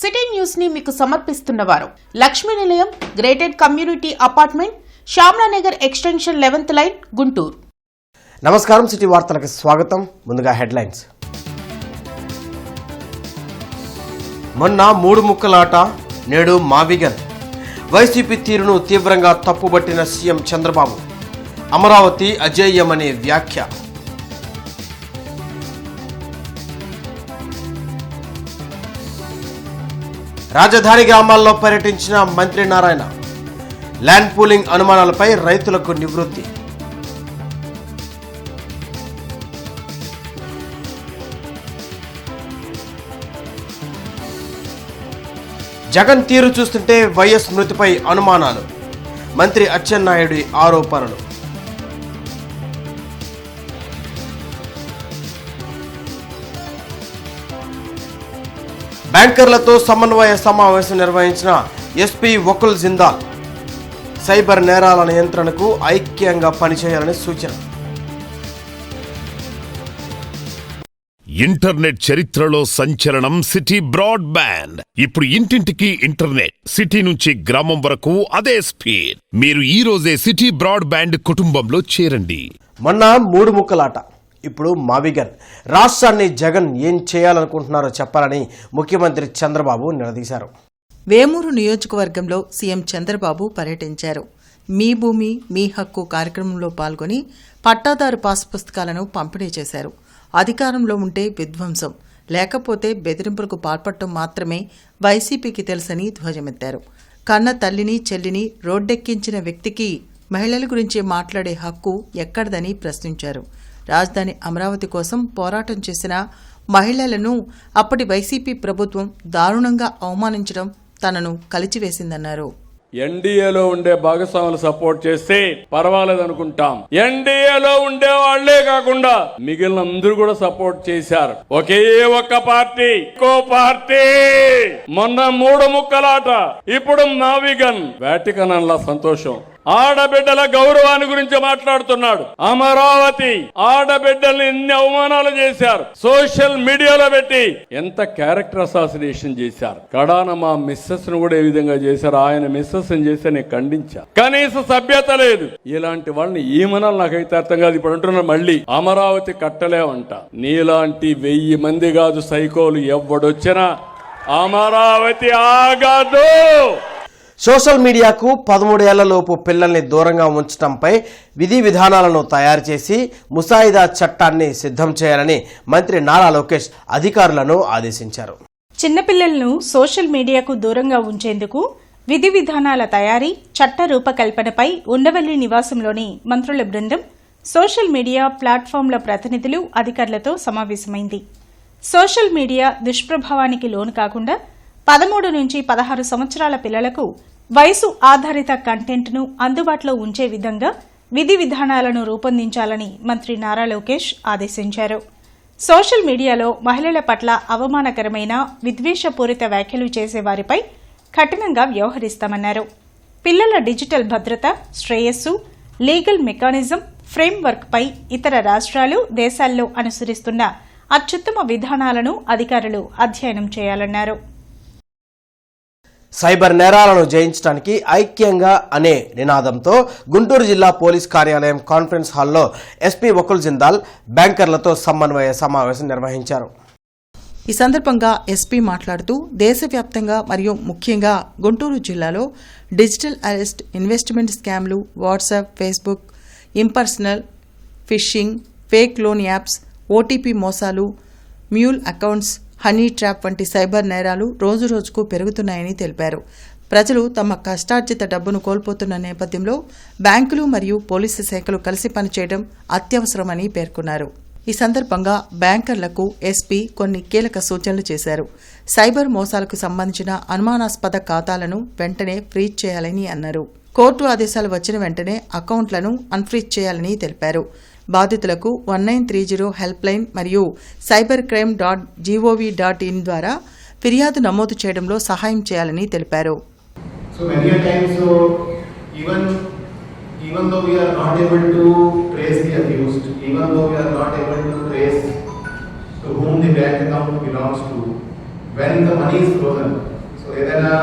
City news ని మీకు సమర్పిస్తున్నవారు Lakshmi Nilayam gated community apartment Shyamala Nagar extension 11th line Guntur. నమస్కారం, సిటీ వార్తలకు స్వాగతం. ముందుగా హెడ్లైన్స్. మొన్న మూడు ముక్కలాట, నేడు మావిగన్. వైసీపీ తీరును తీవ్రంగా తప్పుబట్టిన సీఎం చంద్రబాబు. అమరావతి అజేయమనే వ్యాఖ్య. రాజధాని గ్రామాల్లో పర్యటించిన మంత్రి నారాయణ. ల్యాండ్ పూలింగ్ అనుమానాలపై రైతులకు నివృత్తి. జగన్ తీరు చూస్తుంటే వైఎస్ మృతిపై అనుమానాలు. మంత్రి అచ్చెన్నాయుడి ఆరోపణలు. బ్యాంకర్లతో సమన్వయ సమావేశం నిర్వహించిన ఎస్పీ వకుల్ జిందాల్. సైబర్ నేరాల నియంత్రణకు ఐక్యంగా పనిచేయాలని సూచన. ఇంటర్నెట్ చరిత్రలో సంచలనం సిటీ బ్రాడ్బ్యాండ్. ఇప్పుడు ఇంటింటికి ఇంటర్నెట్, సిటీ నుంచి గ్రామం వరకు అదే స్పీడ్. మీరు ఈ రోజే సిటీ బ్రాడ్బ్యాండ్ కుటుంబంలో చేరండి. మొన్న మూడు ముక్కలాట, ఇప్పుడు మావిగన్. రాష్ట్రాన్ని జగన్ ఏం చేయాలనుకుంటున్నారో చెప్పాలని ముఖ్యమంత్రి చంద్రబాబు నిలదీశారు. వేమూరు నియోజకవర్గంలో సీఎం చంద్రబాబు పర్యటించారు. మీ భూమి మీ హక్కు కార్యక్రమంలో పాల్గొని పట్టాదారు పాస్ పుస్తకాలను పంపిణీ చేశారు. అధికారంలో ఉంటే విధ్వంసం, లేకపోతే బెదిరింపులకు పాల్పడటం మాత్రమే వైసీపీకి తెలుసని ధ్వజమెత్తారు. కన్న తల్లిని చెల్లిని రోడ్డెక్కించిన వ్యక్తికి మహిళల గురించి మాట్లాడే హక్కు ఎక్కడదని ప్రశ్నించారు. రాజధాని అమరావతి కోసం పోరాటం చేసిన మహిళలను అప్పటి వైసీపీ ప్రభుత్వం దారుణంగా అవమానించడం తనను కలిచివేసిందన్నారు. ఎన్డీఏలో ఉండే భాగస్వాములు సపోర్ట్ చేస్తే పర్వాలేదనుకుంటాం. ఎన్డీఏలో ఉండే వాళ్లే కాకుండా మిగిలిన అందరూ కూడా సపోర్ట్ చేశారు. ఒకే ఒక్క పార్టీ, ఇంకో పార్టీ. మొన్న మూడు ముక్కలాట, ఇప్పుడు మావిగన్. వాటికన్ అలా సంతోషం. ఆడబిడ్డల గౌరవాన్ని గురించి మాట్లాడుతున్నాడు. అమరావతి ఆడబిడ్డల్ని ఎన్ని అవమానాలు చేశారు. సోషల్ మీడియాలో పెట్టి ఎంత క్యారెక్టర్ అసాసినేషన్ చేశారు. కడాన మా మిస్సెస్ ను కూడా ఏ విధంగా చేశారు. ఆయన మిస్సెస్ ని చేస్తే నేను ఖండించా. కనీస సభ్యత లేదు. ఇలాంటి వాళ్ళని ఏమనాలి నాకైతే అర్థం కాదు. ఇప్పుడు అంటున్నా మళ్ళీ అమరావతి కట్టలేమంట. నీలాంటి 1000 మంది కాదు సైకోలు ఎవడొచ్చినా అమరావతి ఆగదు. సోషల్ మీడియాకు 13 ఏళ్లలోపు పిల్లల్ని దూరంగా ఉంచడంపై విధి విధానాలను తయారు చేసి ముసాయిదా చట్టాన్ని సిద్ధం చేయాలని మంత్రి నారా లోకేష్ అధికారులను ఆదేశించారు. చిన్నపిల్లలను సోషల్ మీడియాకు దూరంగా ఉంచేందుకు విధి విధానాల తయారీ, చట్ట రూపకల్పనపై ఉండవల్లి నివాసంలోని మంత్రుల బృందం సోషల్ మీడియా ప్లాట్ఫామ్ల ప్రతినిధులు, అధికారులతో సమావేశమైంది. సోషల్ మీడియా దుష్ప్రభావానికి లోను కాకుండా 13 నుంచి 16 సంవత్సరాల పిల్లలకు వయసు ఆధారిత కంటెంట్ను అందుబాటులో ఉంచే విధంగా విధి విధానాలను రూపొందించాలని మంత్రి నారా లోకేష్ ఆదేశించారు. సోషల్ మీడియాలో మహిళల పట్ల అవమానకరమైన, విద్వేషపూరిత వ్యాఖ్యలు చేసే వారిపై కఠినంగా వ్యవహరిస్తామన్నారు. పిల్లల డిజిటల్ భద్రత, శ్రేయస్సు, లీగల్ మెకానిజం ఫ్రేమ్వర్క్పై ఇతర రాష్ట్రాలు, దేశాల్లో అనుసరిస్తున్న అత్యుత్తమ విధానాలను అధికారులు అధ్యయనం చేయాలన్నారు. సైబర్ నేరాలను జయించడానికి ఐక్యంగా అనే నినాదంతో గుంటూరు జిల్లా పోలీస్ కార్యాలయం కాన్ఫరెన్స్ హాల్లో ఎస్పీ వకుల్ జిందాల్ బ్యాంకర్లతో సమన్వయ సమావేశం నిర్వహించారు. ఈ సందర్భంగా ఎస్పీ మాట్లాడుతూ దేశవ్యాప్తంగా మరియు ముఖ్యంగా గుంటూరు జిల్లాలో డిజిటల్ అరెస్ట్, ఇన్వెస్ట్మెంట్ స్కామ్లు, WhatsApp, Facebook, impersonal, phishing, fake loan apps, OTP మోసాలు, మ్యూల్ అకౌంట్స్, హనీ ట్రాప్ వంటి సైబర్ నేరాలు రోజురోజుకు పెరుగుతున్నాయని తెలిపారు. ప్రజలు తమ కష్టార్జిత డబ్బును కోల్పోతున్న నేపథ్యంలో బ్యాంకులు మరియు పోలీసు శాఖలు కలిసి పనిచేయడం అత్యవసరమని పేర్కొన్నారు. ఈ సందర్భంగా బ్యాంకర్లకు ఎస్పీ కొన్ని కీలక సూచనలు చేశారు. సైబర్ మోసాలకు సంబంధించిన అనుమానాస్పద ఖాతాలను వెంటనే ఫ్రీజ్ చేయాలని అన్నారు. కోర్టు ఆదేశాలు వచ్చిన వెంటనే అకౌంట్లను అన్ఫ్రీజ్ చేయాలని తెలిపారు. బాధితులకు 1930 హెల్ప్ లైన్ మరియు cybercrime.gov.in ద్వారా ఫిర్యాదు నమోదు చేయడంలో సహాయం చేయాలని తెలిపారు. Even though we are not able to trace the accused, even though we are not able to trace to whom the bank account belongs to, when the money is frozen, So ఏదైనా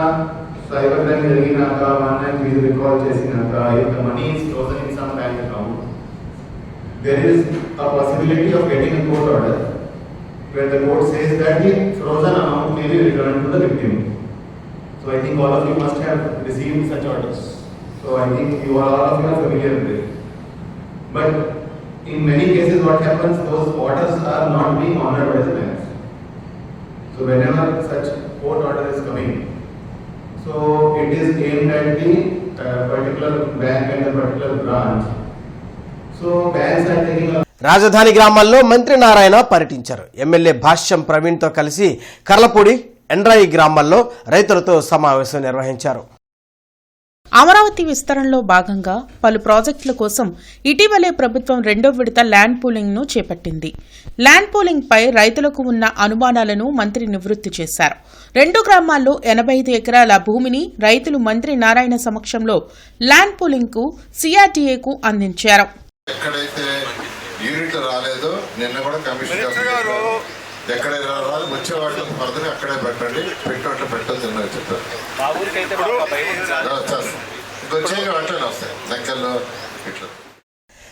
cyber crime జరిగినాక 193 recall చేసినాక if the money is frozen in some bank account, there is a possibility of getting a court order where the court says that the frozen amount may be returned to the victim. So I think all of you must have received such orders. So I think all of you are familiar with it. But in many cases what happens, those orders are not being honored by the banks. So whenever such court order is coming, so it is aimed at the particular bank and the particular branch. So banks are taking a రాజధాని గ్రామాల్లో మంత్రి నారాయణ పర్యటించారు. MLA భాష్యం ప్రవీణ్తో కలిసి కర్లపూడి ఎండ్రాయి గ్రామాల్లో రైతులతో సమావేశం నిర్వహించారు. అమరావతి విస్తరణలో భాగంగా పలు ప్రాజెక్టుల కోసం ఇటీవలే ప్రభుత్వం 2వ విడత ల్యాండ్ పూలింగ్ ను చేపట్టింది. ల్యాండ్ పూలింగ్ పై రైతులకు ఉన్న అనుమానాలను మంత్రి నివృత్తి చేశారు. 2 గ్రామాల్లో 85 ఎకరాల భూమిని రైతులు మంత్రి నారాయణ సమక్షంలో ల్యాండ్ పూలింగ్ కు సిఆర్డీఏకు అందించారు. ఎక్కడైతే యూనిట్లు రాలేదో నిన్న కూడా కమిషన్ ఎక్కడైనా రాదు వచ్చే వాటిని పడుతుంది అక్కడే పెట్టండి పెట్టినట్టు పెట్టద్దు చెప్పారు. ఇంకొచ్చే వాటిలో వస్తాయి లెక్కల్లో ఇట్లా.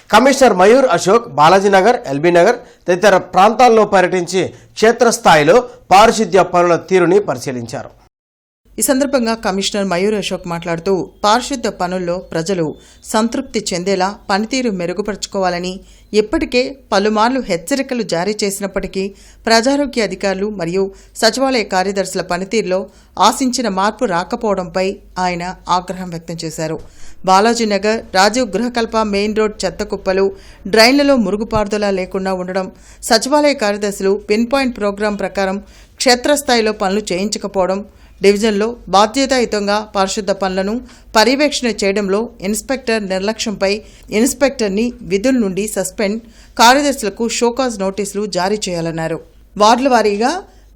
కమిషనర్ మయూర్ అశోక్ బాలాజీనగర్, ఎల్బీ నగర్ తదితర ప్రాంతాల్లో పర్యటించి క్షేత్రస్థాయిలో పారిశుద్ధ్య పనుల తీరుని పరిశీలించారు. ఈ సందర్భంగా కమిషనర్ మయూర్ అశోక్ మాట్లాడుతూ పారిశుద్ధ్య పనుల్లో ప్రజలు సంతృప్తి చెందేలా పనితీరు మెరుగుపరుచుకోవాలని, ఇప్పటికే పలుమార్లు హెచ్చరికలు జారీ చేసినప్పటికీ ప్రజారోగ్య అధికారులు మరియు సచివాలయ కార్యదర్శుల పనితీరులో ఆశించిన మార్పు రాకపోవడంపై ఆయన ఆగ్రహం వ్యక్తం చేశారు. బాలాజీనగర్, రాజీవ్ గృహకల్ప మెయిన్ రోడ్ చెత్త కుప్పలు, డ్రైన్లలో మురుగుపారుదల లేకుండా ఉండడం, సచివాలయ కార్యదర్శులు పిన్ పాయింట్ ప్రోగ్రాం ప్రకారం క్షేత్రస్థాయిలో పనులు చేయించకపోవడం, డివిజన్లో బాధ్యతాయుతంగా పారిశుద్ధ పనులను పర్యవేక్షణ చేయడంలో ఇన్స్పెక్టర్ నిర్లక్ష్యంపై ఇన్స్పెక్టర్ని విధుల నుండి సస్పెండ్, కార్యదర్శులకు షోకాజ్ నోటీసులు జారీ చేయాలన్నారు. వార్డుల వారీగా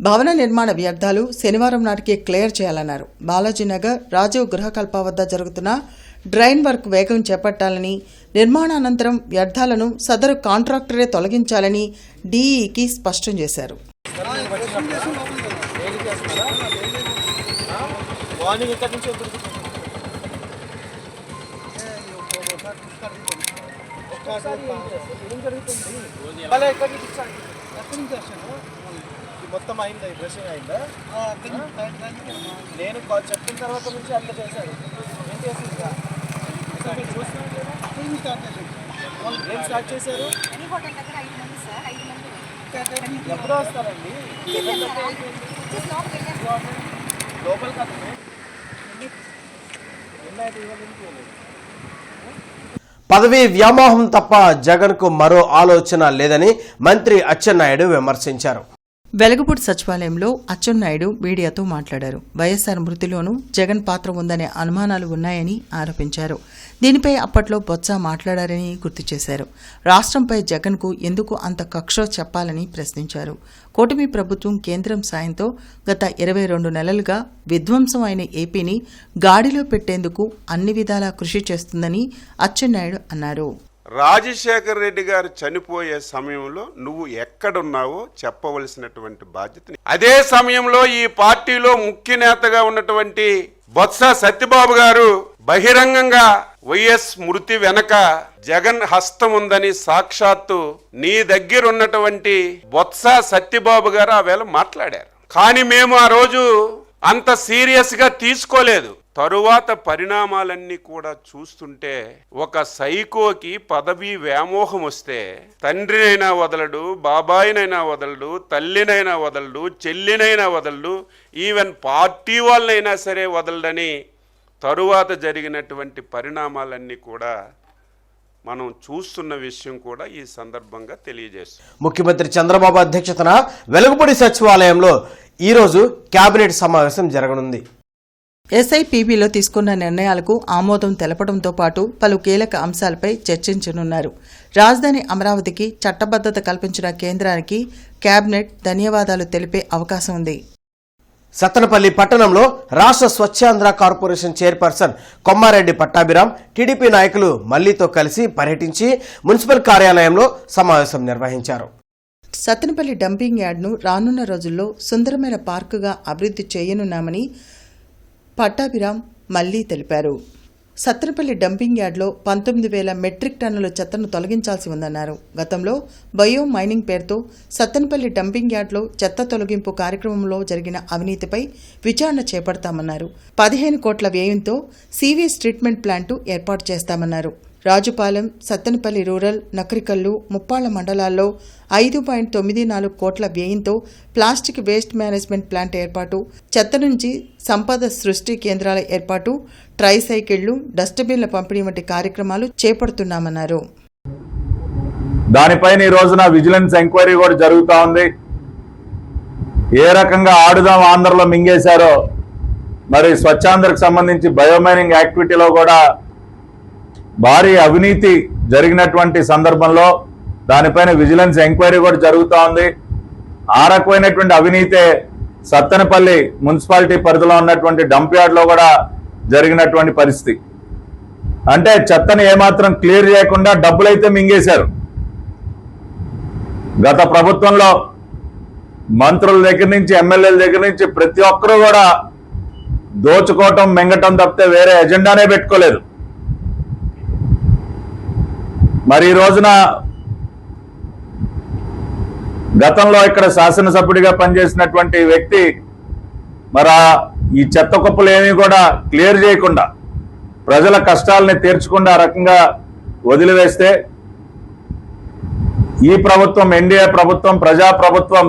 భవన నిర్మాణ వ్యర్థాలు శనివారం నాటికి క్లియర్ చేయాలన్నారు. బాలాజీనగర్, రాజీవ్ గృహకల్ప వద్ద జరుగుతున్న డ్రైన్ వర్క్ వేగం చేపట్టాలని, నిర్మాణానంతరం వ్యర్థాలను సదరు కాంట్రాక్టరే తొలగించాలని డీఈకి స్పష్టం చేశారు. మొత్తం అయిందా డ్రెస్సింగ్ అయిందా? నేను చెప్పిన తర్వాత నుంచి అట్లా చేశారు. ఏం చేసింది ఏం స్టార్ట్ చేశారు? ఎప్పుడు వస్తారండి లోపల కదా? పదవీ వ్యామోహం తప్ప జగన్కు మరో ఆలోచన లేదని మంత్రి అచ్చెన్నాయుడు విమర్శించారు. వెలగపూడి సచివాలయంలో అచ్చెన్నాయుడు మీడియాతో మాట్లాడారు. వైఎస్సార్ మృతిలోనూ జగన్ పాత్ర ఉందనే అనుమానాలు ఉన్నాయని ఆరోపించారు. దీనిపై అప్పట్లో బొత్స మాట్లాడారని గుర్తు చేశారు. రాష్ట్రంపై జగన్కు ఎందుకు అంత కక్ష చెప్పాలని ప్రశ్నించారు. కూటమి ప్రభుత్వం కేంద్రం సాయంతో గత 22 నెలలుగా విధ్వంసం అయిన ఏపీని గాడిలో పెట్టేందుకు అన్ని విధాలా కృషి చేస్తుందని అచ్చెన్నాయుడు అన్నారు. రాజశేఖర్ రెడ్డి గారు చనిపోయే సమయంలో నువ్వు ఎక్కడున్నావో చెప్పవలసినటువంటి బాధ్యత. అదే సమయంలో ఈ పార్టీలో ముఖ్య నేతగా ఉన్నటువంటి బొత్స సత్యబాబు గారు బహిరంగంగా వైఎస్ మృతి వెనక జగన్ హస్తం ఉందని సాక్షాత్తు నీ దగ్గర ఉన్నటువంటి బొత్స సత్యబాబు గారు ఆ వేళ మాట్లాడారు. కానీ మేము ఆ రోజు అంత సీరియస్ గా తీసుకోలేదు. తరువాత పరిణామాలన్నీ కూడా చూస్తుంటే ఒక సైకోకి పదవీ వ్యామోహం వస్తే తండ్రినైనా వదలడు, బాబాయినైనా వదలడు, తల్లినైనా వదలడు, చెల్లినైనా వదలడు, ఈవెన్ పార్టీ వాళ్ళనైనా సరే వదలడని తరువాత జరిగినటువంటి పరిణామాలన్నీ కూడా మనం చూస్తున్న విషయం కూడా ఈ సందర్భంగా తెలియజేస్తుంది. ముఖ్యమంత్రి చంద్రబాబు అధ్యక్షతన వెలగపూడి సచివాలయంలో ఈరోజు కేబినెట్ సమావేశం జరగనుంది. ఎస్ఐపిబిలో తీసుకున్న నిర్ణయాలకు ఆమోదం తెలపడంతో పాటు పలు కీలక అంశాలపై చర్చించనున్నారు. రాజధాని అమరావతికి చట్టబద్ధత కల్పించిన కేంద్రానికి కేబినెట్ ధన్యవాదాలు తెలిపే అవకాశం ఉంది. సత్తెనపల్లి పట్టణంలో రాష్ట్ర Swachhandhra corporation chairperson Kommareddy Pattabhiram, TDP నాయకులు మల్లితో కలిసి పర్యటించి మున్సిపల్ కార్యాలయంలో సమావేశం నిర్వహించారు. సత్తెనపల్లి డంపింగ్ యార్డ్ను రానున్న రోజుల్లో సుందరమైన పార్కుగా అభివృద్ధి చేయనున్నామని పట్టాభిరామ్ మళ్లీ తెలిపారు. సత్తెనపల్లి డంపింగ్ యార్డ్లో 19,000 మెట్రిక్ టన్నుల చెత్తను తొలగించాల్సి ఉందన్నారు. గతంలో బయో మైనింగ్ పేరుతో సత్తెనపల్లి డంపింగ్ యార్డ్లో చెత్త తొలగింపు కార్యక్రమంలో జరిగిన అవినీతిపై విచారణ చేపడతామన్నారు. 15 కోట్ల వ్యయంతో సీవేజ్ ట్రీట్మెంట్ ప్లాంటు ఏర్పాటు చేస్తామన్నారు. రాజుపాలెం, సత్తెనపల్లి రూరల్, నకరికల్లు, ముప్పాళ్ల మండలాల్లో 5.94 కోట్ల వ్యయంతో ప్లాస్టిక్ వేస్ట్ మేనేజ్మెంట్ ప్లాంట్ ఏర్పాటు, చెత్త నుంచి సంపద సృష్టి కేంద్రాల ఏర్పాటు, ట్రైసైకిళ్లు, డస్ట్బిన్ల పంపిణీ వంటి కార్యక్రమాలు చేపడుతున్నామన్నారు. దానిపైన ఈ రోజున విజిలెన్స్ ఎంక్వైరీ కూడా జరుగుతూ ఉంది. ఏ రకంగా ఆడుదాం ఆంధ్రలో మింగేశారో, మరి స్వచ్ఛాంధ్రకు సంబంధించి బయోమైనింగ్ యాక్టివిటీలో కూడా భారీ అవినీతి జరిగినటువంటి సందర్భంలో దానిపైన విజిలెన్స్ ఎంక్వైరీ కూడా జరుగుతూ ఉంది. ఆ రకమైనటువంటి అవినీతే సత్తెనపల్లి మున్సిపాలిటీ పరిధిలో ఉన్నటువంటి డంప్ యార్డ్లో కూడా జరిగినటువంటి పరిస్థితి. అంటే చెత్తని ఏమాత్రం క్లియర్ చేయకుండా డబ్బులైతే మింగేశారు. గత ప్రభుత్వంలో మంత్రుల దగ్గర నుంచి ఎమ్మెల్యేల దగ్గర నుంచి ప్రతి ఒక్కరూ కూడా దోచుకోవటం మింగటం తప్పితే వేరే ఎజెండానే పెట్టుకోలేదు. మరి ఈ రోజున గతంలో ఇక్కడ శాసనసభ్యుడిగా పనిచేసినటువంటి వ్యక్తి మరి ఈ చెత్త కుప్పలు ఏమీ కూడా క్లియర్ చేయకుండా ప్రజల కష్టాలని తీర్చకుండా ఆ రకంగా వదిలివేస్తే ఈ ప్రభుత్వం, ఎన్డీఏ ప్రభుత్వం, ప్రజా ప్రభుత్వం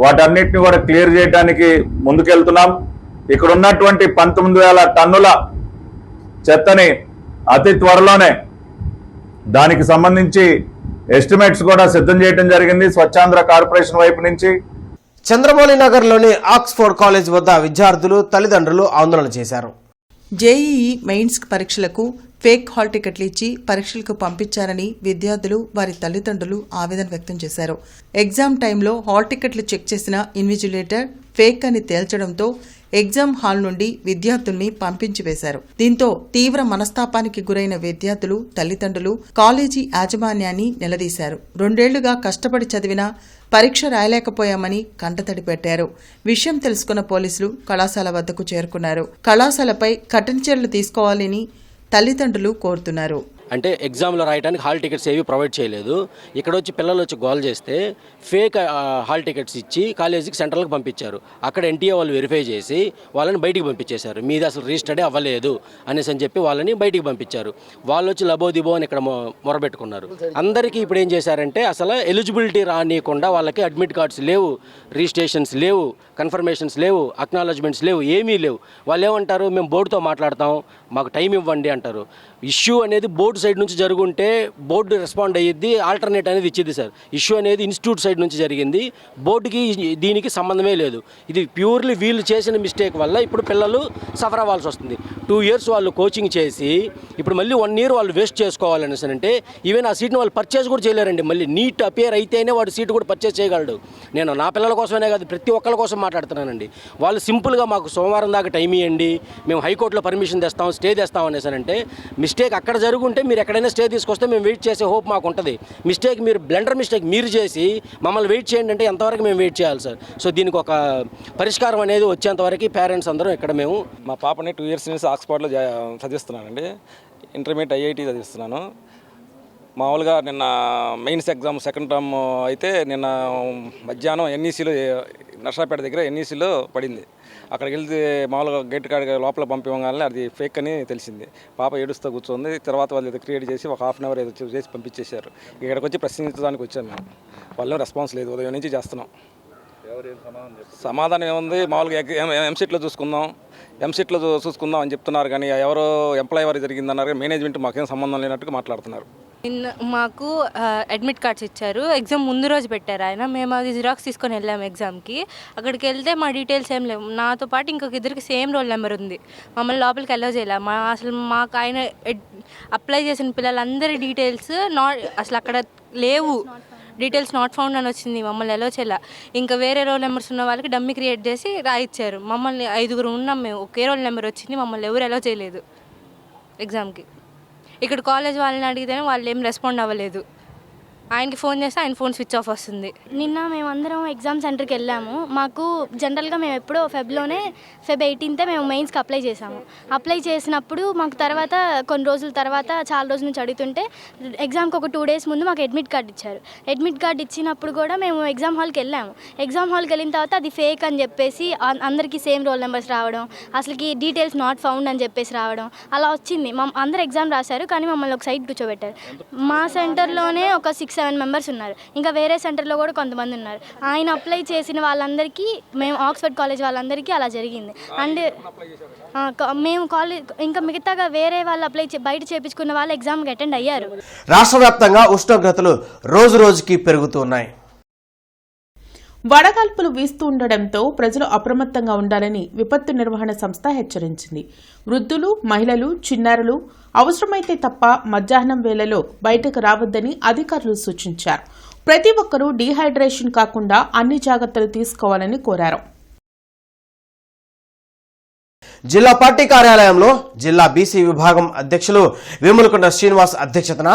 వాటన్నిటిని కూడా క్లియర్ చేయడానికి ముందుకెళ్తున్నాం. ఇక్కడ ఉన్నటువంటి 19,000 టన్నుల చెత్తని అతి త్వరలోనే దానికి సంబంధించి ఎస్టిమేట్స్ కూడా సిద్ధం చేయడం జరిగింది స్వచ్ఛాంధ్ర కార్పొరేషన్ వైపు నుంచి. చంద్రమౌళి నగర్లోని ఆక్స్ఫోర్డ్ కాలేజ్ వద్ద విద్యార్థులు, తల్లిదండ్రులు ఆందోళన చేశారు. జేఈఈ మెయిన్స్ పరీక్షలకు ఫేక్ హాల్ టికెట్లు ఇచ్చి పరీక్షలకు పంపించారని విద్యార్థులు, వారి తల్లిదండ్రులు ఆవేదన వ్యక్తం చేశారు. ఎగ్జామ్ టైంలో హాల్ టికెట్లు చెక్ చేసిన ఇన్విజిలేటర్ ఫేక్ అని తేల్చడంతో ఎగ్జామ్ హాల్ నుండి విద్యార్థుల్ని పంపించి వేశారు. దీంతో తీవ్ర మనస్తాపానికి గురైన విద్యార్థులు, తల్లిదండ్రులు కాలేజీ యాజమాన్యాన్ని నిలదీశారు. 2 ఏళ్లుగా కష్టపడి చదివినా పరీక్ష రాయలేకపోయామని కంటతడి పెట్టారు. విషయం తెలుసుకున్న పోలీసులు కళాశాల వద్దకు చేరుకున్నారు. కళాశాలపై కఠిన చర్యలు తీసుకోవాలని తల్లిదండ్రులు కోరుతున్నారు. అంటే ఎగ్జామ్లో రాయడానికి హాల్ టికెట్స్ ఏవి ప్రొవైడ్ చేయలేదు. ఇక్కడ వచ్చి పిల్లలు వచ్చి గోల్ చేస్తే ఫేక్ హాల్ టికెట్స్ ఇచ్చి కాలేజీకి సెంట్రల్కి పంపించారు. అక్కడ ఎన్టీఏ వాళ్ళు వెరిఫై చేసి వాళ్ళని బయటికి పంపించేశారు. మీది అసలు రిజిస్టర్డే అవ్వలేదు అనేసి అని చెప్పి వాళ్ళని బయటికి పంపించారు. వాళ్ళు వచ్చి లబోదిబో అని ఇక్కడ మొరబెట్టుకున్నారు. అందరికీ ఇప్పుడు ఏం చేశారంటే అసలు ఎలిజిబిలిటీ రానియకుండా వాళ్ళకి అడ్మిట్ కార్డ్స్ లేవు, రిజిస్ట్రేషన్స్ లేవు, కన్ఫర్మేషన్స్ లేవు, అక్నాలజ్మెంట్స్ లేవు, ఏమీ లేవు. వాళ్ళు ఏమంటారు, మేము బోర్డుతో మాట్లాడతాం, మాకు టైం ఇవ్వండి అంటారు. ఇష్యూ అనేది బోర్డు సైడ్ నుంచి జరుగుంటే బోర్డు రెస్పాండ్ అయ్యిద్ది, ఆల్టర్నేట్ అనేది ఇచ్చింది సార్. ఇష్యూ అనేది ఇన్స్టిట్యూట్ సైడ్ నుంచి జరిగింది, బోర్డుకి దీనికి సంబంధమే లేదు. ఇది ప్యూర్లీ వీళ్ళు చేసిన మిస్టేక్ వల్ల ఇప్పుడు పిల్లలు సఫర్ అవ్వాల్సి వస్తుంది. 2 years వాళ్ళు కోచింగ్ చేసి ఇప్పుడు మళ్ళీ 1 year వాళ్ళు వేస్ట్ చేసుకోవాలనేసి అంటే ఈవెన్ ఆ సీట్ని వాళ్ళు పర్చేస్ కూడా చేయలేరండి. మళ్ళీ నీట్ అపేర్ అయితేనే వాడు సీట్ కూడా పర్చేస్ చేయగలడు. నేను నా పిల్లల కోసమే కాదు, ప్రతి ఒక్కరి కోసం మాట్లాడుతున్నానండి. వాళ్ళు సింపుల్గా మాకు సోమవారం దాకా టైం ఇవ్వండి, మేము హైకోర్టులో పర్మిషన్ తెస్తాం, స్టే తెస్తాం అనేసానంటే మిస్టేక్ అక్కడ జరుగుంటే మీరు ఎక్కడైనా స్టే తీసుకొస్తే మేము వెయిట్ చేసే హోప్ మాకు ఉంటుంది. మిస్టేక్ మీరు బ్లెండర్ మిస్టేక్ మీరు చేసి మమ్మల్ని వెయిట్ చేయండి అంటే ఎంతవరకు మేము వెయిట్ చేయాలి సార్? సో దీనికి ఒక పరిష్కారం అనేది వచ్చేంతవరకు పేరెంట్స్ అందరం ఇక్కడ మేము. మా పాపని 2 years నుంచి ఆక్స్ఫోర్డ్లో చదివిస్తున్నానండి. Intermediate IIT చదివిస్తున్నాను. మామూలుగా నిన్న మెయిన్స్ ఎగ్జామ్ సెకండ్ టర్మ్ అయితే నిన్న మధ్యాహ్నం ఎన్ఈసీలో నర్సాపేట దగ్గర ఎన్ఈసీలో పడింది. అక్కడికి వెళ్తే మామూలుగా గేట్ కాడ లోపల పంపించగానే అది ఫేక్ అని తెలిసింది. పాప ఏడుస్తూ కూర్చోంది. తర్వాత వాళ్ళు క్రియేట్ చేసి ఒక 1/2 hour ఏదో చేసి పంపించేశారు. ఇక్కడికి వచ్చి ప్రశ్నించడానికి వచ్చాను మేము. వాళ్ళు రెస్పాన్స్ లేదు, ఉదయం నుంచి చేస్తున్నాం. సమాధానం ఏముంది, మామూలుగా ఎంసెట్లో చూసుకుందాం అని చెప్తున్నారు. కానీ ఎవరో ఎంప్లాయ్ వారికి జరిగిందన్నారు. మేనేజ్మెంట్ మాకేం సంబంధం లేనట్టుగా మాట్లాడుతున్నారు. మాకు అడ్మిట్ కార్డ్స్ ఇచ్చారు. ఎగ్జామ్ ముందు రోజు పెట్టారు ఆయన. మేము అది జిరాక్స్ తీసుకొని వెళ్ళాము ఎగ్జామ్కి. అక్కడికి వెళ్తే మా డీటెయిల్స్ ఏం లేవు. నాతో పాటు ఇంకొక ఇద్దరికి సేమ్ రోల్ నెంబర్ ఉంది. మమ్మల్ని లోపలికి అలౌ చేయలే. అసలు మాకు ఆయన అప్లై చేసిన పిల్లలందరి డీటెయిల్స్ అసలు అక్కడ లేవు. డీటెయిల్స్ నాట్ ఫౌండ్ అని వచ్చింది. మమ్మల్ని అలౌ చేయలే. ఇంకా వేరే రోల్ నెంబర్స్ ఉన్న వాళ్ళకి డమ్మీ క్రియేట్ చేసి రాయిచ్చారు. మమ్మల్ని 5 ఉన్నాం మేము. ఒకే రోల్ నెంబర్ వచ్చింది. మమ్మల్ని ఎవరు అలౌ చేయలేదు ఎగ్జామ్కి. ఇక్కడ కాలేజ్ వాళ్ళని అడిగితేనే వాళ్ళు ఏం రెస్పాండ్ అవ్వలేదు. ఆయనకి ఫోన్ చేస్తే ఆయన ఫోన్ స్విచ్ ఆఫ్ వస్తుంది. నిన్న మేమందరం ఎగ్జామ్ సెంటర్కి వెళ్ళాము. మాకు జనరల్గా మేము ఎప్పుడో ఫెబ్ 18th మేము మెయిన్స్కి అప్లై చేసాము. అప్లై చేసినప్పుడు మాకు తర్వాత కొన్ని రోజుల తర్వాత చాలా రోజుల నుంచి అడుగుతుంటే ఎగ్జామ్కి ఒక 2 days ముందు మాకు అడ్మిట్ కార్డ్ ఇచ్చారు. అడ్మిట్ కార్డ్ ఇచ్చినప్పుడు కూడా మేము ఎగ్జామ్ హాల్కి వెళ్ళాము. ఎగ్జామ్ హాల్కి వెళ్ళిన తర్వాత అది ఫేక్ అని చెప్పేసి అందరికీ సేమ్ రోల్ నెంబర్స్ రావడం, అసలుకి డీటెయిల్స్ నాట్ ఫౌండ్ అని చెప్పేసి రావడం అలా వచ్చింది. అందరు ఎగ్జామ్ రాశారు, కానీ మమ్మల్ని ఒక సైడ్ కూర్చోబెట్టారు. మా సెంటర్లోనే ఒక 6-7 members ఉన్నారు. ఇంకా వేరే సెంటర్లో కూడా కొంతమంది ఉన్నారు. ఆయన అప్లై చేసిన వాళ్ళందరికీ, మేము ఆక్స్ఫర్డ్ కాలేజ్ వాళ్ళందరికీ అలా జరిగింది. అండ్ మేము కాలేజ్ ఇంకా మిగతాగా వేరే వాళ్ళు బయట చేపించుకున్న వాళ్ళు ఎగ్జామ్కి అటెండ్ అయ్యారు. రాష్ట్ర వ్యాప్తంగా ఉష్ణోగ్రతలు రోజు రోజుకి పెరుగుతున్నాయి. వడగాల్పులు వీస్తూ ఉండడంతో ప్రజలు అప్రమత్తంగా ఉండాలని విపత్తు నిర్వహణ సంస్థ హెచ్చరించింది. వృద్ధులు, మహిళలు, చిన్నారులు అవసరమైతే తప్ప మధ్యాహ్నం వేళలో బయటకు రావద్దని అధికారులు సూచించారు. ప్రతి ఒక్కరూ డీహైడ్రేషన్ కాకుండా అన్ని జాగ్రత్తలు తీసుకోవాలని కోరారు. జిల్లా పార్టీ కార్యాలయంలో జిల్లా బీసీ విభాగం అధ్యక్షులు వేములకొండ శ్రీనివాస్ అధ్యక్షతన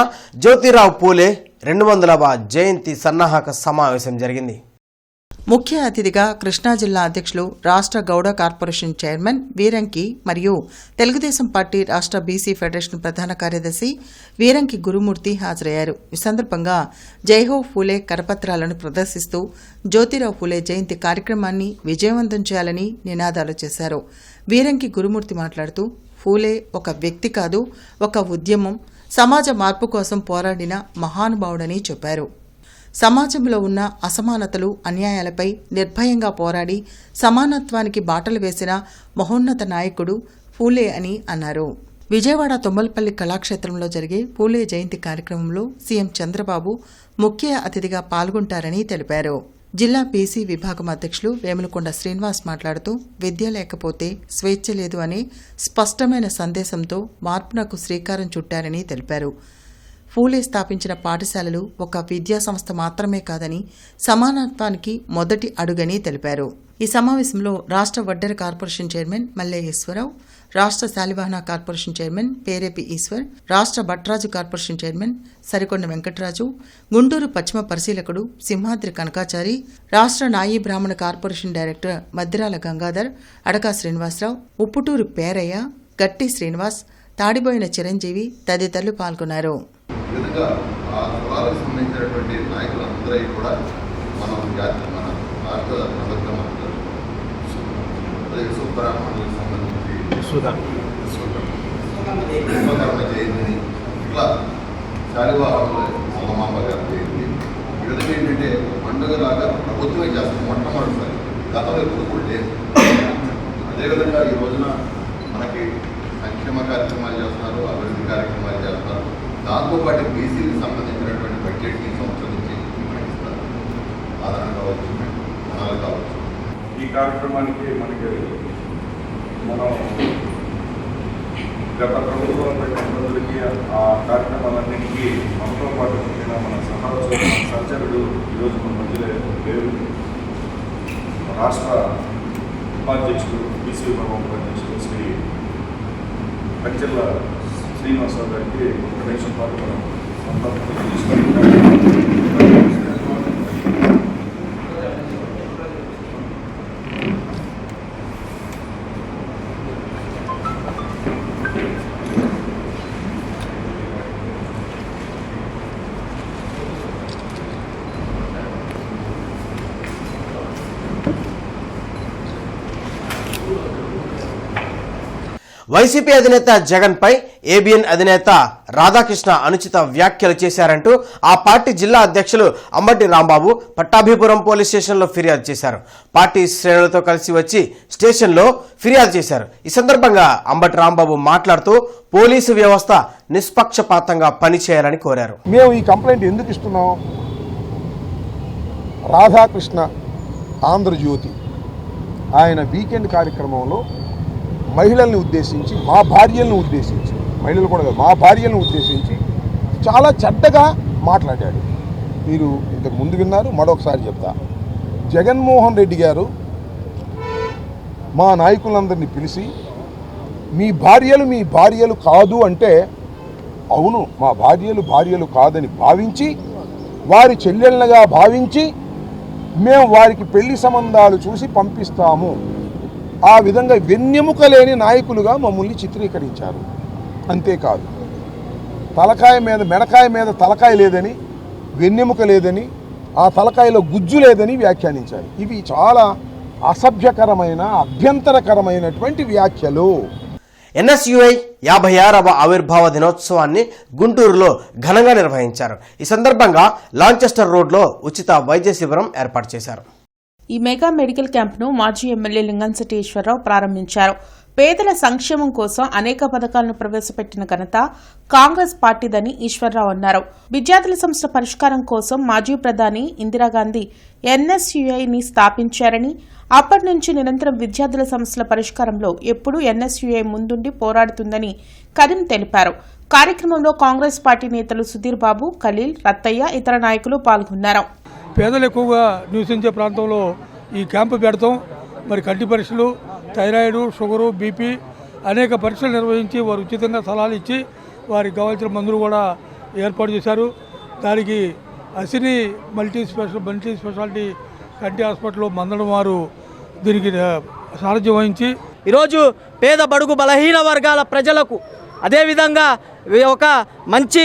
జ్యోతిరావు పూలే 200వ జయంతి సన్నాహక సమావేశం జరిగింది. ముఖ్య అతిథిగా కృష్ణా జిల్లా అధ్యక్షులు, రాష్ట్ర గౌడ కార్పొరేషన్ చైర్మన్ వీరంకి మరియు తెలుగుదేశం పార్టీ రాష్ట్ర బీసీ ఫెడరేషన్ ప్రధాన కార్యదర్శి వీరంకి గురుమూర్తి హాజరయ్యారు. ఈ సందర్భంగా జైహో ఫూలే కరపత్రాలను ప్రదర్శిస్తూ జ్యోతిరావు ఫూలే జయంతి కార్యక్రమాన్ని విజయవంతం చేయాలని నినాదాలు చేశారు. వీరంకి గురుమూర్తి మాట్లాడుతూ, ఫూలే ఒక వ్యక్తి కాదు, ఒక ఉద్యమం, సమాజ మార్పు కోసం పోరాడిన మహానుభావుడని చెప్పారు. సమాజంలో ఉన్న అసమానతలు, అన్యాయాలపై నిర్భయంగా పోరాడి సమానత్వానికి బాటలు వేసిన మహోన్నత నాయకుడు ఫూలే అని అన్నారు. విజయవాడ తొమ్మలపల్లి కళాక్షేత్రంలో జరిగే ఫూలే జయంతి కార్యక్రమంలో సీఎం చంద్రబాబు ముఖ్య అతిథిగా పాల్గొంటారని తెలిపారు. జిల్లా బీసీ విభాగం అధ్యక్షులు వేములకొండ శ్రీనివాస్ మాట్లాడుతూ, విద్య లేకపోతే స్వేచ్ఛ లేదు అనే స్పష్టమైన సందేశంతో మార్పునకు శ్రీకారం చుట్టారని తెలిపారు. ఫూలే స్థాపించిన పాఠశాలలు ఒక విద్యా సంస్థ మాత్రమే కాదని, సమానత్వానికి మొదటి అడుగని తెలిపారు. ఈ సమావేశంలో రాష్ట్ర వడ్డెర కార్పొరేషన్ చైర్మన్ మల్లె ఈశ్వరరావు, రాష్ట్ర శాలివాహన కార్పొరేషన్ చైర్మన్ పేరేపి ఈశ్వర్, రాష్ట్ర భట్రాజు కార్పొరేషన్ చైర్మన్ సరికొండ వెంకటరాజు, గుంటూరు పశ్చిమ పరిశీలకుడు సింహాద్రి కనకాచారి, రాష్ట్ర నాయీ బ్రాహ్మణ కార్పొరేషన్ డైరెక్టర్ మద్దిరాల గంగాధర్, అడకా శ్రీనివాసరావు, ఉప్పుటూరు పేరయ్య, గట్టి శ్రీనివాస్, తాడిబోయిన చిరంజీవి తదితరులు పాల్గొన్నారు. ఈ విధంగా ఆ కులాలకు సంబంధించినటువంటి నాయకులందరూ కూడా మన భారత ప్రభుత్వం అదే విశ్వబ్రాహ్మణులకు సంబంధించి విశ్వకర్మ జయంతిని, ఇట్లా శాలివాహనుల అమ్మమ్మ గారి జయంతి, ఈ విధంగా ఏంటంటే పండుగలాగా ప్రభుత్వమే చేస్తాం మొట్టమొదటిసారి. గతంలో ఎప్పుడు కూడా లేదు. అదేవిధంగా ఈ రోజున మనకి సంక్షేమ కార్యక్రమాలు చేస్తున్నారు, అభివృద్ధి కార్యక్రమాలు చేస్తున్నారు. దాంతోపాటు బీసీకి సంబంధించినటువంటి బడ్జెట్ని సంవత్సరం నుంచి మనకి ఇస్తారు. ఆదరణ కావచ్చు, రుణాలు కావచ్చు. ఈ కార్యక్రమానికి మనకి మనం గత ప్రభుత్వం పెట్టిన ఇబ్బందులకి ఆ కార్యక్రమాలన్నింటికీ మనతో పాటు పుట్టిన మన సహచరుడు ఈరోజు మన మధ్యలో లేరు. రాష్ట్ర ఉపాధ్యక్షుడు, బీసీ విభాగం ఉపాధ్యక్షుడు శ్రీ కంచెల్ల శ్రీనివాసరావు గారికి ఒక నిమిషం పాటు మనం సంతాపం తీసుకుంటాం. వైసీపీ అధినేత జగన్ పై ఏబిఎన్ అధినేత రాధాకృష్ణ అనుచిత వ్యాఖ్యలు చేశారంటూ ఆ పార్టీ జిల్లా అధ్యక్షులు అంబటి రాంబాబు పట్టాభిపురం పోలీస్ స్టేషన్లో ఫిర్యాదు చేశారు. పార్టీ శ్రేణులతో కలిసి వచ్చి స్టేషన్లో ఫిర్యాదు చేశారు. ఈ సందర్భంగా అంబటి రాంబాబు మాట్లాడుతూ పోలీసు వ్యవస్థ నిష్పక్షపాతంగా పనిచేయాలని కోరారు. మేము ఈ కంప్లైంట్ ఎందుకు ఇస్తున్నాం? రాధాకృష్ణ ఆంధ్రజ్యోతి ఆయన వీకెండ్ కార్యక్రమంలో మహిళల్ని ఉద్దేశించి, మా భార్యలను ఉద్దేశించి, మహిళలు కూడా కాదు, మా భార్యలను ఉద్దేశించి చాలా చెడ్డగా మాట్లాడాడు. మీరు ఇంతకు ముందు విన్నారు, మరొకసారి చెప్తా. జగన్మోహన్ రెడ్డి గారు మా నాయకులందరినీ పిలిచి, మీ భార్యలు కాదు అంటే, అవును మా భార్యలు కాదని భావించి వారి చెల్లెళ్ళగా భావించి మేము వారికి పెళ్లి సంబంధాలు చూసి పంపిస్తాము. ఆ విధంగా వెన్నెముక లేని నాయకులుగా మమ్మల్ని చిత్రీకరించారు. అంతేకాదు, తలకాయ మీద మెడకాయ మీద తలకాయ లేదని, వెన్నెముక లేదని, ఆ తలకాయలో గుజ్జు లేదని వ్యాఖ్యానించారు. ఇవి చాలా అసభ్యకరమైన అభ్యంతరకరమైనటువంటి వ్యాఖ్యలు. ఎన్ఎస్యుఐ 56వ ఆవిర్భావ దినోత్సవాన్ని గుంటూరులో ఘనంగా నిర్వహించారు. ఈ సందర్భంగా లాంచెస్టర్ రోడ్లో ఉచిత వైద్య శిబిరం ఏర్పాటు చేశారు. ఈ మెగా మెడికల్ క్యాంప్ను మాజీ ఎమ్మెల్యే లింగంశెట్టి ఈశ్వరరావు ప్రారంభించారు. పేదల సంక్షేమం కోసం అనేక పథకాలను ప్రవేశపెట్టిన ఘనత కాంగ్రెస్ పార్టీదని ఈశ్వరరావు అన్నారు. విద్యార్థుల సమస్యల పరిష్కారం కోసం మాజీ ప్రధాని ఇందిరాగాంధీ ఎన్ఎస్యుఐని స్థాపించారని, అప్పటి నుంచి నిరంతరం విద్యార్థుల సమస్యల పరిష్కారంలో ఎప్పుడూ ఎన్ఎస్యుఐ ముందుండి పోరాడుతుందని కరీం తెలిపారు. కార్యక్రమంలో కాంగ్రెస్ పార్టీ నేతలు సుధీర్ బాబు, ఖలీల్, రత్తయ్య, ఇతర నాయకులు పాల్గొన్నారు. పేదలు ఎక్కువగా నివసించే ప్రాంతంలో ఈ క్యాంపు పెడతాం. మరి కంటి పరీక్షలు, థైరాయిడ్, షుగరు, బీపీ అనేక పరీక్షలు నిర్వహించి వారు ఉచితంగా సలహాలు ఇచ్చి వారికి కావాల్సిన మందులు కూడా ఏర్పాటు చేశారు. దానికి అసిని మల్టీ స్పెషాలిటీ కంటి హాస్పిటల్ మందడం వారు దీనికి సారథ్యం వహించి ఈరోజు పేద బడుగు బలహీన వర్గాల ప్రజలకు, అదేవిధంగా ఒక మంచి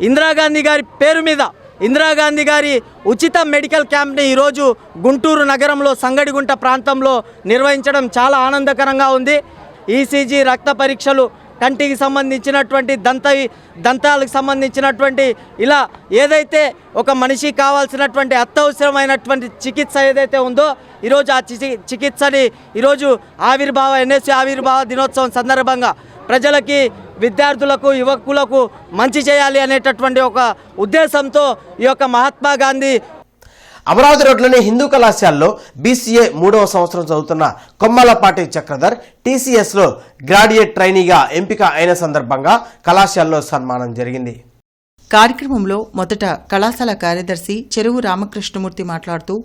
ఇందిరాగాంధీ గారి పేరు మీద ఇందిరాగాంధీ గారి ఉచిత మెడికల్ క్యాంప్ని ఈరోజు గుంటూరు నగరంలో సంగడిగుంట ప్రాంతంలో నిర్వహించడం చాలా ఆనందకరంగా ఉంది. ఈసీజీ, రక్త పరీక్షలు, కంటికి సంబంధించినటువంటి దంతాలకు సంబంధించినటువంటి ఇలా ఏదైతే ఒక మనిషికి కావాల్సినటువంటి అత్యవసరమైనటువంటి చికిత్స ఏదైతే ఉందో ఈరోజు ఆ చికిత్సని ఈరోజు ఎన్ఎస్యు ఆవిర్భావ దినోత్సవం సందర్భంగా ప్రజలకి, విద్యార్థులకు, యువకులకు మంచి చేయాలి అనేటటువంటి ఒక ఉద్దేశంతో ఈ యొక్క మహాత్మా గాంధీ అమరావతి రోడ్లోని హిందూ కళాశాలలో బీసీఏ 3వ సంవత్సరం చదువుతున్న కొమ్మలపాటి చక్రధర్ టీసీఎస్లో గ్రాడ్యుయేట్ ట్రైనీగా ఎంపిక అయిన సందర్భంగా కళాశాలలో సన్మానం జరిగింది. కార్యక్రమంలో మొదట కళాశాల కార్యదర్శి చెరువు రామకృష్ణమూర్తి మాట్లాడుతూ,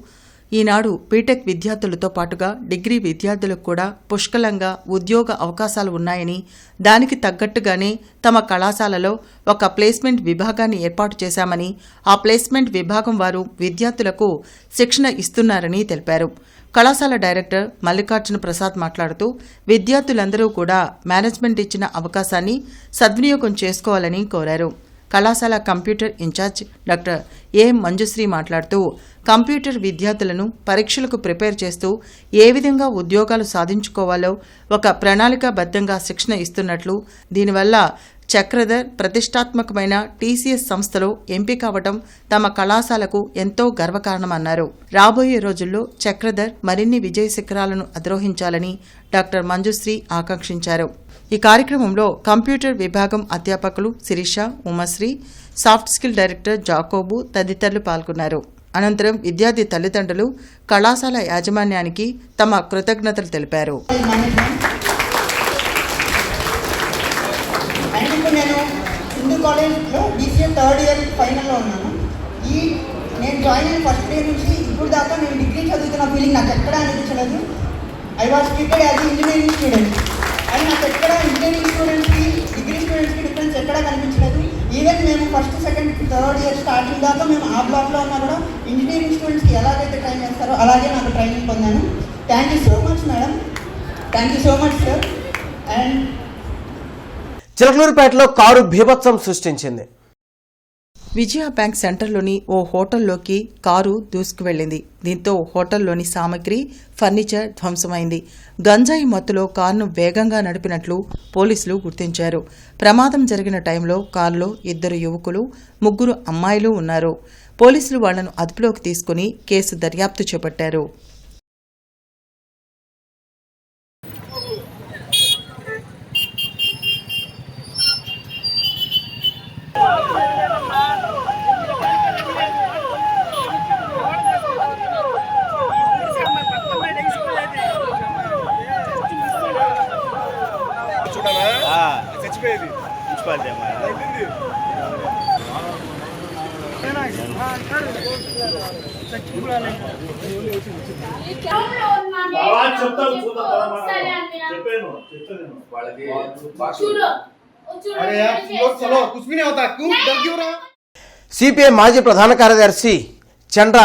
ఈనాడు బీటెక్ విద్యార్థులతో పాటుగా డిగ్రీ విద్యార్థులకు కూడా పుష్కలంగా ఉద్యోగ అవకాశాలు ఉన్నాయని, దానికి తగ్గట్టుగానే తమ కళాశాలలో ఒక ప్లేస్మెంట్ విభాగాన్ని ఏర్పాటు చేశామని, ఆ ప్లేస్మెంట్ విభాగం వారు విద్యార్థులకు శిక్షణ ఇస్తున్నారని తెలిపారు. కళాశాల డైరెక్టర్ మల్లికార్జున ప్రసాద్ మాట్లాడుతూ, విద్యార్థులందరూ కూడా మేనేజ్మెంట్ ఇచ్చిన అవకాశాన్ని సద్వినియోగం చేసుకోవాలని కోరారు. కళాశాల computer incharge doctor A Manjushri మాట్లాడుతూ, కంప్యూటర్ విద్యార్థులను పరీక్షలకు ప్రిపేర్ చేస్తూ ఏ విధంగా ఉద్యోగాలు సాధించుకోవాలో ఒక ప్రణాళికాబద్ధంగా శిక్షణ ఇస్తున్నట్లు, దీనివల్ల చక్రధర్ ప్రతిష్టాత్మకమైన టీసీఎస్ సంస్థలో ఎంపిక అవడం తమ కళాశాలకు ఎంతో గర్వకారణమన్నారు. రాబోయే రోజుల్లో చక్రధర్ మరిన్ని విజయ శిఖరాలను అధిరోహించాలని డాక్టర్ మంజుశ్రీ ఆకాంక్షించారు. ఈ కార్యక్రమంలో కంప్యూటర్ విభాగం అధ్యాపకులు Sirisha, Umashri, soft skill director Jacob తదితరులు పాల్గొన్నారు. అనంతరం విద్యార్థి తల్లిదండ్రులు కళాశాల యాజమాన్యానికి తమ కృతజ్ఞతలు తెలిపారు. నేను హిందూ కాలేజ్లో బీసీఏ 3rd ఇయర్ ఫైనల్లో ఉన్నాను. నేను జాయిన్ అయిన ఫస్ట్ ఇయర్ నుంచి ఇప్పుడు దాకా నేను డిగ్రీ చదువుతున్న ఫీలింగ్ నాకు ఎక్కడా అనిపించలేదు. I was treated as engineering student. And నాకు ఎక్కడ ఇంజనీరింగ్ స్టూడెంట్స్కి, డిగ్రీ స్టూడెంట్స్కి డిఫరెన్స్ ఎక్కడా కనిపించలేదు. ఈవెన్ మేము first, second, 3rd year starting దాకా మేము ఆ బ్లాక్లో ఉన్నా కూడా ఇంజనీరింగ్ స్టూడెంట్స్కి ఎలాగైతే ట్రైన్ చేస్తారో అలాగే నాకు ట్రైనింగ్ పొందాను. Thank you so much madam, thank you so much sir. And చిలకలూరుపేటలో కారు బీభత్సం సృష్టించింది. విజయ బ్యాంక్ సెంటర్లోని ఓ హోటల్లోకి కారు దూసుకువెళ్లింది. దీంతో హోటల్లోని సామగ్రి, ఫర్నిచర్ ధ్వంసమైంది. గంజాయి మత్తులో కారును వేగంగా నడిపినట్లు పోలీసులు గుర్తించారు. ప్రమాదం జరిగిన టైంలో కారులో 2 యువకులు, 3 అమ్మాయిలు ఉన్నారు. పోలీసులు వాళ్లను అదుపులోకి తీసుకుని కేసు దర్యాప్తు చేపట్టారు. సిపిఐ మాజీ ప్రధాన కార్యదర్శి చండ్ర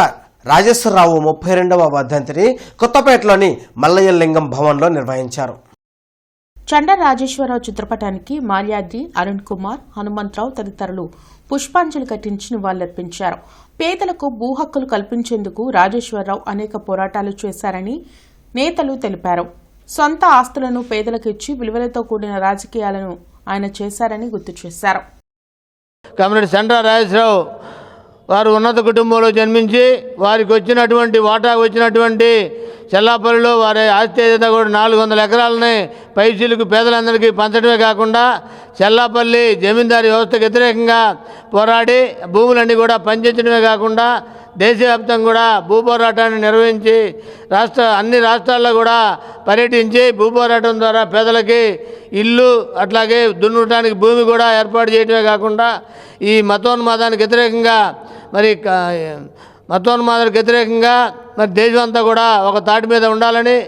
రాజేశ్వరరావు 32వ వర్ధంతిని కొత్తపేటలోని మల్లయ్య లింగం భవన్లో నిర్వహించారు. చండ రాజేశ్వరరావు చిత్రపటానికి మాల్యాద్రి, అరుణ్ కుమార్, హనుమంతరావు తదితరులు పుష్పాంజలి ఘటించి నివాళులర్పించారు. పేదలకు భూ హక్కులు కల్పించేందుకు రాజేశ్వరరావు అనేక పోరాటాలు చేశారని నేతలు తెలిపారు. సొంత ఆస్తులను పేదలకు ఇచ్చి విలువలతో కూడిన రాజకీయాలను ఆయన చేశారని గుర్తు చేశారు. కమ్రేడ్ చండ్ర రాజేశ్వరరావు వారు ఉన్నత కుటుంబంలో జన్మించి వారికి వచ్చినటువంటి వాటాకు వచ్చినటువంటి చెల్లాపల్లిలో వారి ఆస్తి ఏదైతే కూడా 400 ఎకరాలని పైసీలకు పేదలందరికీ పంచడమే కాకుండా చెల్లాపల్లి జమీందారీ వ్యవస్థకు వ్యతిరేకంగా పోరాడి భూములన్నీ కూడా పంచించడమే కాకుండా దేశవ్యాప్తంగా కూడా భూ పోరాటాన్ని నిర్వహించి అన్ని రాష్ట్రాల్లో కూడా పర్యటించి భూ పోరాటం ద్వారా పేదలకి ఇల్లు అట్లాగే దున్నటానికి భూమి కూడా ఏర్పాటు చేయడమే కాకుండా ఈ మతోన్మాదానికి వ్యతిరేకంగా మరి దేశం అంతా కూడా ఒక తాటి మీద ఉండాలని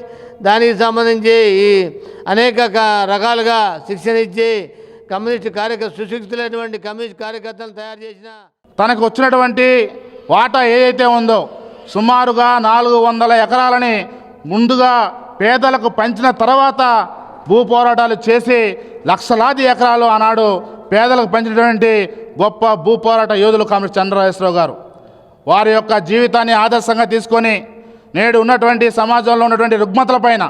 దానికి సంబంధించి ఈ అనేక రకాలుగా శిక్షణ ఇచ్చి సుశిక్షితులైనటువంటి కమ్యూనిస్ట్ కార్యకర్తలను తయారు చేసిన తనకు వచ్చినటువంటి వాటా ఏదైతే ఉందో సుమారుగా 400 ఎకరాలని ముందుగా పేదలకు పంచిన తర్వాత భూ పోరాటాలు చేసి లక్షలాది ఎకరాలు ఆనాడు పేదలకు పంచినటువంటి గొప్ప భూ పోరాట యోధులు కమ్రేడ్ చంద్రరాజేశ్వరరావు గారు. వారి యొక్క జీవితాన్ని ఆదర్శంగా తీసుకొని నేడు ఉన్నటువంటి సమాజంలో ఉన్నటువంటి రుగ్మతలపైన,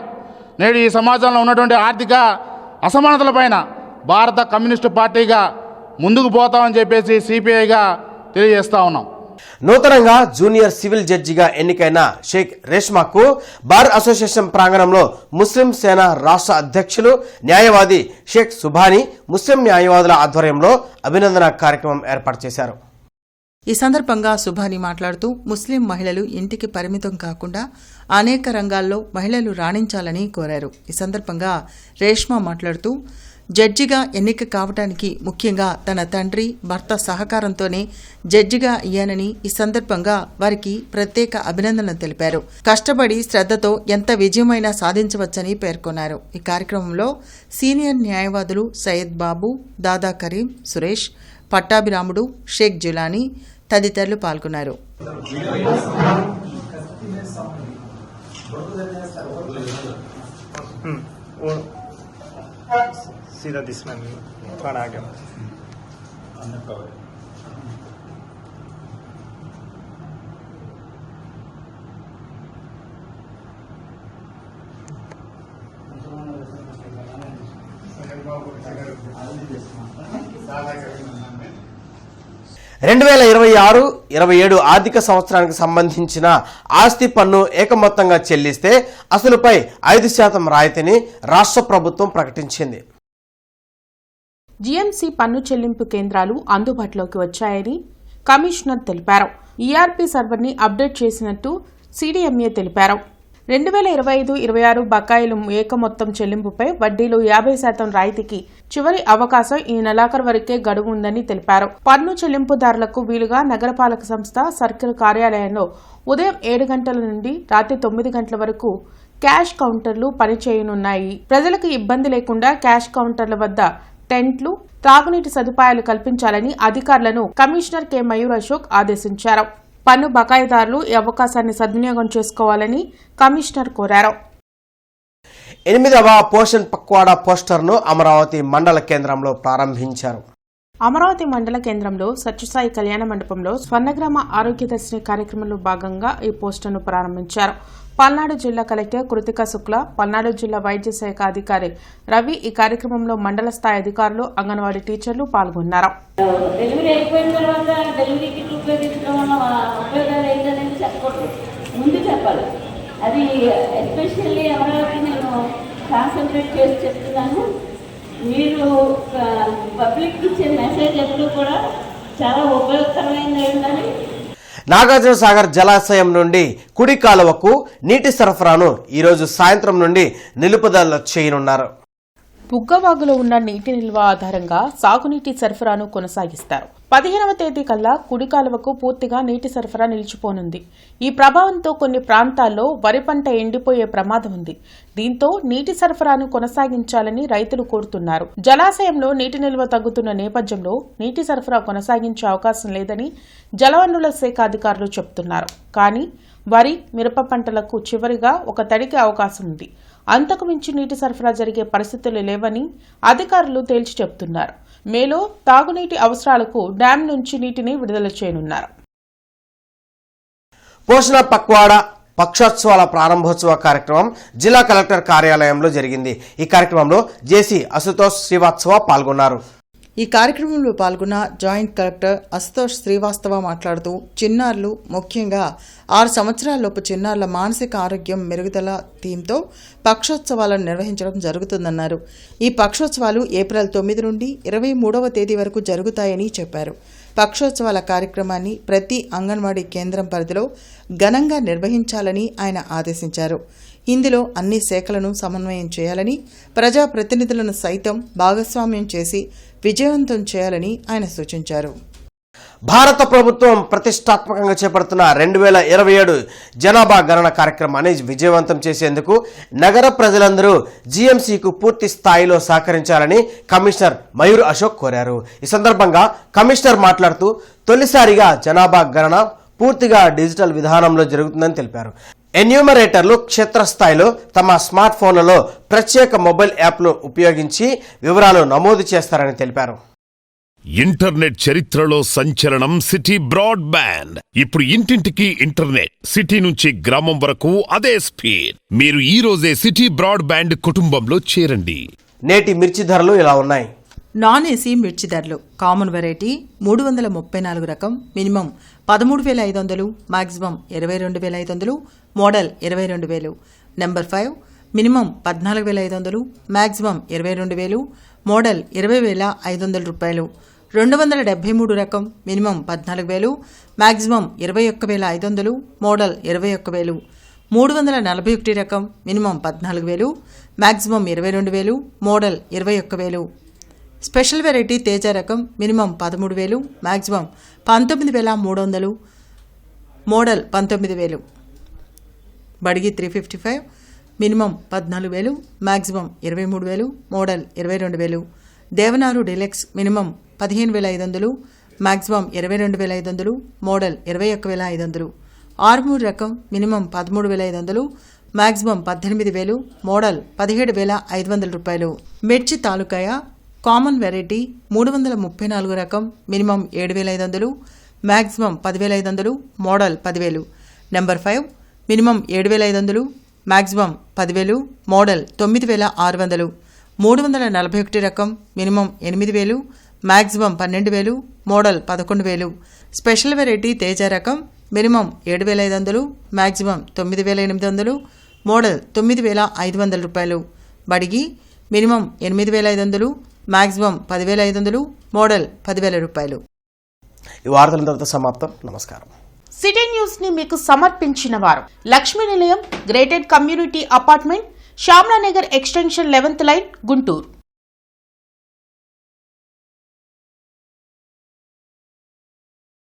నేడు ఈ సమాజంలో ఉన్నటువంటి ఆర్థిక అసమానతలపైన భారత కమ్యూనిస్టు పార్టీగా ముందుకు పోతామని చెప్పేసి సిపిఐగా తెలియజేస్తా ఉన్నాం. నూతనంగా జూనియర్ సివిల్ జడ్జిగా ఎన్నికైన షేక్ రేష్మాకు బార్ అసోసియేషన్ ప్రాంగణంలో ముస్లిం సేన రాష్ట్ర అధ్యక్షులు న్యాయవాది షేక్ సుభాని ముస్లిం న్యాయవాదుల ఆధ్వర్యంలో అభినందన కార్యక్రమం ఏర్పాటు చేశారు. ఈ సందర్భంగా సుభాని మాట్లాడుతూ ముస్లిం మహిళలు ఇంటికి పరిమితం కాకుండా అనేక రంగాల్లో మహిళలు రాణించాలని కోరారు. ఈ సందర్భంగా రేష్మా మాట్లాడుతూ జడ్జిగా ఎన్నిక కావటానికి ముఖ్యంగా తన తండ్రి, భర్త సహకారంతోనే జడ్జిగా అయ్యానని ఈ సందర్భంగా వారికి ప్రత్యేక అభినందనలు తెలిపారు. కష్టపడి శ్రద్ధతో ఎంత విజయమైనా సాధించవచ్చని పేర్కొన్నారు. ఈ కార్యక్రమంలో సీనియర్ న్యాయవాదులు సయ్యద్ బాబు, దాదా కరీం, సురేష్, పట్టాభిరాముడు, షేక్ జులానీ తదితరులు పాల్గొన్నారు. सीधा दिसना नहीं थोड़ा आगे రెండు 2026-27 ఆర్థిక సంవత్సరానికి సంబంధించిన ఆస్తి పన్ను ఏకమొత్తంగా చెల్లిస్తే అసలుపై 5% రాయితీని రాష్ట్ర ప్రభుత్వం ప్రకటించింది. జీఎంసీ పన్ను చెల్లింపు కేంద్రాలు అందుబాటులోకి వచ్చాయని కమిషనర్ తెలిపారు. ఈఆర్పీ సర్వర్ని అప్డేట్ చేసినట్టు సీడీఎంఏ తెలిపారు. 2025-26 బకాయిలు ఏకమొత్తం చెల్లింపుపై వడ్డీలు 50% రాయితీకి చివరి అవకాశం ఈ నెలాఖరు వరకే గడువు ఉందని తెలిపారు. పన్ను చెల్లింపుదారులకు వీలుగా నగరపాలక సంస్థ సర్కిల్ కార్యాలయంలో ఉదయం 7 గంటల నుండి రాత్రి 9 గంటల వరకు క్యాష్ కౌంటర్లు పనిచేయనున్నాయి. ప్రజలకు ఇబ్బంది లేకుండా క్యాష్ కౌంటర్ల వద్ద టెంట్లు, తాగునీటి సదుపాయాలు కల్పించాలని అధికారులను కమిషనర్ కె మయూర్ అశోక్ ఆదేశించారు. పన్ను బకాయిదారులు ఈ అవకాశాన్ని సద్వినియోగం చేసుకోవాలని కమిషనర్ కోరారు. 8వ పోషణ్ పక్వాడా పోస్టర్ను అమరావతి మండల కేంద్రంలో ప్రారంభించారు. అమరావతి మండల కేంద్రంలో సత్యసాయి కళ్యాణ మండపంలో స్వర్ణగ్రామ ఆరోగ్య దర్శిని కార్యక్రమంలో భాగంగా ఈ పోస్టర్ను ప్రారంభించారు. పల్నాడు జిల్లా కలెక్టర్ కృతికా శుక్ల, పల్నాడు జిల్లా వైద్య శాఖ అధికారి రవి ఈ కార్యక్రమంలో మండల స్థాయి అధికారులు, అంగన్వాడీ టీచర్లు పాల్గొన్నారు. డెలివరీ అయిపోయిన తర్వాత డెలివరీకి ఉపయోగించడం వల్ల ఉపయోగాలు ఏంటనేది చెప్పకూడదు, ముందు చెప్పాలి. అది ఎస్పెషల్లీ అమరావతి నేను కాన్సన్ట్రేట్ చేసి చెప్తున్నాను. మీరు పబ్లిక్ ఇచ్చే మెసేజ్ ఎప్పుడు కూడా చాలా ఉపయోగకరమైనది ఏంటని. నాగార్జున సాగర్ జలాశయం నుండి కుడి కాలువకు నీటి సరఫరాను ఈరోజు సాయంత్రం నుండి నిలుపుదల చేయనున్నారు. బుగ్గవాగులో ఉన్న నీటి నిల్వ ఆధారంగా సాగునీటి సరఫరాను కొనసాగిస్తారు. 15వ తేదీ కల్లా కుడి కాలువకు పూర్తిగా నీటి సరఫరా నిలిచిపోనుంది. ఈ ప్రభావంతో కొన్ని ప్రాంతాల్లో వరి పంట ఎండిపోయే ప్రమాదం ఉంది. దీంతో నీటి సరఫరాను కొనసాగించాలని రైతులు కోరుతున్నారు. జలాశయంలో నీటి నిల్వ తగ్గుతున్న నేపథ్యంలో నీటి సరఫరా కొనసాగించే అవకాశం లేదని జలవనరుల శాఖ అధికారులు చెబుతున్నారు. కానీ వరి, మిరప పంటలకు చివరిగా ఒక తడికి అవకాశం ఉంది. అంతకు మించి నీటి సరఫరా జరిగే పరిస్థితులు లేవని అధికారులు తేల్చి చెబుతున్నారు. మేలో తాగునీటి అవసరాలకు డ్యాం నుంచి నీటిని విడుదల చేయనున్నారు. పోషణ పక్వాడా పక్షోత్సవాల ప్రారంభోత్సవ కార్యక్రమం జిల్లా కలెక్టర్ కార్యాలయంలో జరిగింది. ఈ కార్యక్రమంలో జేసీ అశుతోష్ శ్రీవాత్సవ పాల్గొన్నారు. ఈ కార్యక్రమంలో పాల్గొన్న జాయింట్ కలెక్టర్ అశుతోష్ శ్రీవాస్తవ మాట్లాడుతూ చిన్నారులు, ముఖ్యంగా 6 సంవత్సరాలలోపు చిన్నారుల మానసిక ఆరోగ్యం మెరుగుదల థీమ్తో పక్షోత్సవాలను నిర్వహించడం జరుగుతుందన్నారు. ఈ పక్షోత్సవాలు ఏప్రిల్ 9 నుండి 23వ తేదీ వరకు జరుగుతాయని చెప్పారు. పక్షోత్సవాల కార్యక్రమాన్ని ప్రతి అంగన్వాడీ కేంద్రం పరిధిలో ఘనంగా నిర్వహించాలని ఆయన ఆదేశించారు. ఇందులో అన్ని శాఖలను సమన్వయం చేయాలని, ప్రజాప్రతినిధులను సైతం భాగస్వామ్యం చేసి విజయవంతం చేయాలని ఆయన సూచించారు. భారత ప్రభుత్వం ప్రతిష్టాత్మకంగా చేపడుతున్న 2027 జనాభా గణన కార్యక్రమాన్ని విజయవంతం చేసేందుకు నగర ప్రజలందరూ జీఎంసీకు పూర్తి స్థాయిలో సహకరించాలని కమిషనర్ మయూర్ అశోక్ కోరారు. ఈ సందర్భంగా కమిషనర్ మాట్లాడుతూ తొలిసారిగా జనాభా గణన పూర్తిగా డిజిటల్ విధానంలో జరుగుతుందని తెలిపారు. ఎన్యూమరేటర్లు క్షేత్రస్థాయిలో తమ స్మార్ట్ ఫోన్లలో ప్రత్యేక మొబైల్ యాప్ను ఉపయోగించి వివరాలు నమోదు చేస్తారని తెలిపారు. ఇంటర్నెట్ చరిత్రలో సంచలనం సిటీ బ్రాడ్బ్యాండ్. ఇప్పుడు ఇంటింటికి ఇంటర్నెట్, సిటీ నుంచి గ్రామం వరకు అదే స్పీడ్. మీరు ఈ రోజే సిటీ బ్రాడ్బ్యాండ్ కుటుంబంలో చేరండి. నేటి మిర్చి ధరలు ఇలా ఉన్నాయి. నాన్ ఏసీ మిర్చి ధరలు కామన్ వెరైటీ 334 రకం minimum 13,500, maximum 22,500, model 22,000. Number 5 minimum 14,500, maximum 22,000, model 20,500 రూపాయలు. 273 రకం మినిమం 14,000, మాక్సిమం 21,500, మోడల్ 21,000. 341 రకం minimum 14,000, maximum 22,000, model 21,000. Special variety Teja రకం minimum 13,000, maximum 19,300, model 19,000. Byadgi 355 minimum 14,000, maximum 23,000, model 22,000. దేవనారు deluxe minimum 15,500, maximum 22,500, model 21,500. Armoor రకం మినిమం 13,500, మాక్సిమం 18,000, మోడల్ 17,500 రూపాయలు. మిర్చి తాలూకాయ కామన్ వెరైటీ 334 రకం minimum 7,500, maximum 10,500, model 10,000. Number 5 minimum 7,500, maximum 10,000, model 9,600. 341 రకం minimum 8,000, maximum 12,000, model 11,000. Special variety Teja రకం minimum 7,500, maximum 9,800, model 9,500 రూపాయలు. బడిగి minimum 8,500, maximum 10,500, model 10,000 రూపాయలు. ఈ వార్తలంతా సమాప్తం. నమస్కారం. సిటీ న్యూస్ ని మీకు సమర్పించిన వారు Lakshmi Nilayam, gated community apartment, Shyamalanagar extension 11th line, Guntur.